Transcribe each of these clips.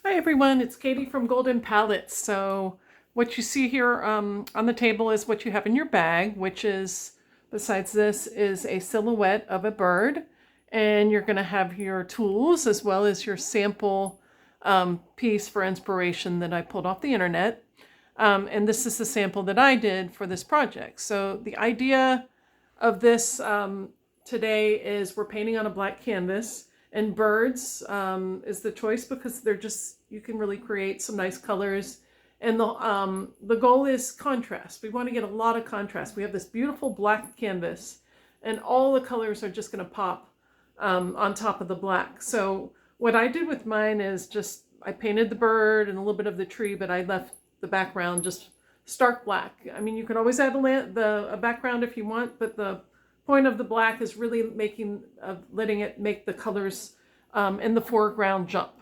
Hi everyone, it's Katie from Golden Palettes. So what you see here on the table is what you have in your bag, which is, besides this, is a silhouette of a bird. And you're going to have your tools as well as your sample piece for inspiration that I pulled off the internet. And this is the sample that I did for this project. So the idea of this today is we're painting on a black canvas. And birds is the choice because they're just, you can really create some nice colors. And the goal is contrast. We want to get a lot of contrast. We have this beautiful black canvas and all the colors are just going to pop on top of the black. So what I did with mine is just, I painted the bird and a little bit of the tree, but I left the background just stark black. I mean, you can always add a background if you want, but the point of the black is really letting it make the colors in the foreground jump.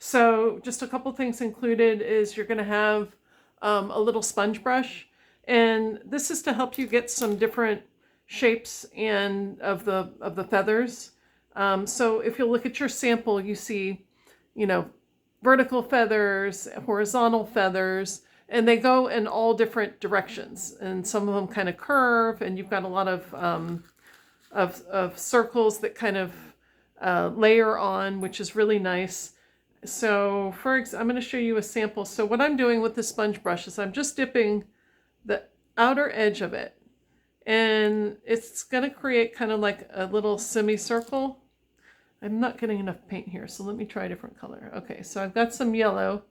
So just a couple things included is you're going to have a little sponge brush, and this is to help you get some different shapes and of the feathers. So if you look at your sample, you see, vertical feathers, horizontal feathers, and they go in all different directions, and some of them kind of curve, and you've got a lot of circles that kind of layer on, which is really nice. So I'm going to show you a sample. So what I'm doing with the sponge brush is I'm just dipping the outer edge of it, and it's going to create kind of like a little semicircle. I'm not getting enough paint here, so let me try a different color. Okay, so I've got some yellow,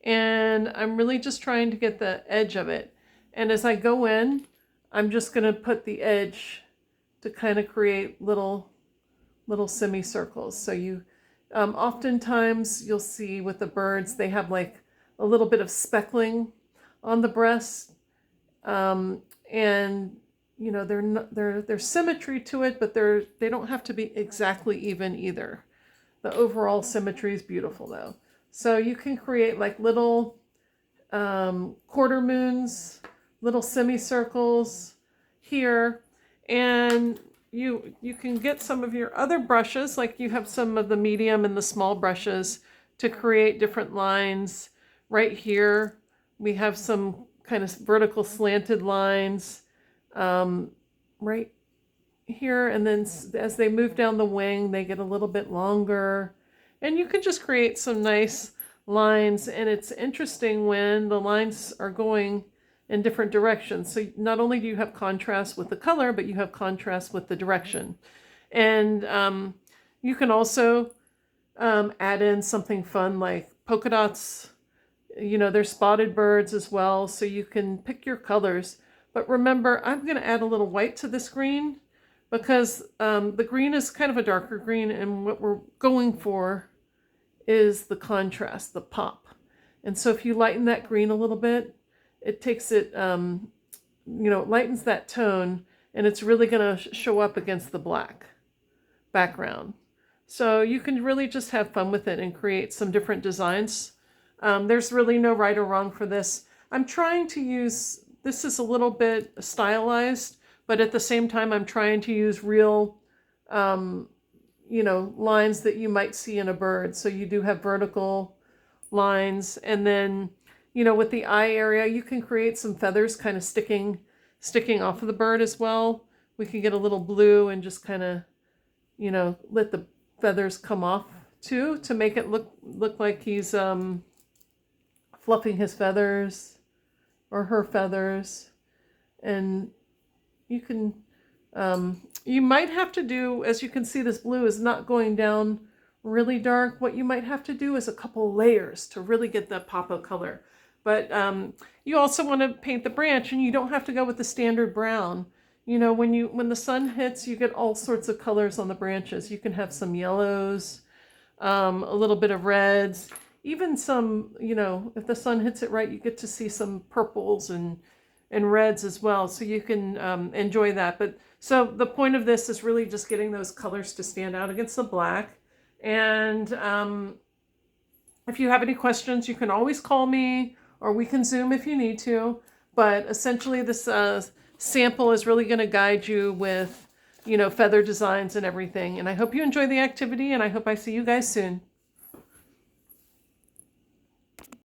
and I'm really just trying to get the edge of it. And as I go in, I'm just going to put the edge to kind of create little semicircles. So you, oftentimes you'll see with the birds, they have like a little bit of speckling on the breast. And there's symmetry to it, but they don't have to be exactly even either. The overall symmetry is beautiful though. So you can create like little quarter moons, little semicircles here, and you can get some of your other brushes, like you have some of the medium and the small brushes to create different lines. Right here we have some kind of vertical slanted lines right here, and then as they move down the wing they get a little bit longer, and you can just create some nice lines. And it's interesting when the lines are going in different directions. So not only do you have contrast with the color, but you have contrast with the direction. And you can also add in something fun like polka dots. There's spotted birds as well, so you can pick your colors. But remember, I'm going to add a little white to this green because the green is kind of a darker green, and what we're going for is the contrast, the pop. And so if you lighten that green a little bit, it takes it, it lightens that tone, and it's really going to show up against the black background. So you can really just have fun with it and create some different designs. There's really no right or wrong for this. I'm trying to use, this is a little bit stylized, but at the same time I'm trying to use real lines that you might see in a bird. So you do have vertical lines, and then, with the eye area, you can create some feathers kind of sticking off of the bird as well. We can get a little blue and just kind of, let the feathers come off too, to make it look like he's fluffing his feathers or her feathers. And you can, you might have to do, as you can see, this blue is not going down really dark. What you might have to do is a couple layers to really get the pop of color. But you also want to paint the branch, and you don't have to go with the standard brown. When the sun hits, you get all sorts of colors on the branches. You can have some yellows, a little bit of reds, even some, if the sun hits it right, you get to see some purples and reds as well. So you can enjoy that. But so the point of this is really just getting those colors to stand out against the black. And if you have any questions, you can always call me, or we can Zoom if you need to. But essentially this sample is really going to guide you with, feather designs and everything. And I hope you enjoy the activity, and I hope I see you guys soon.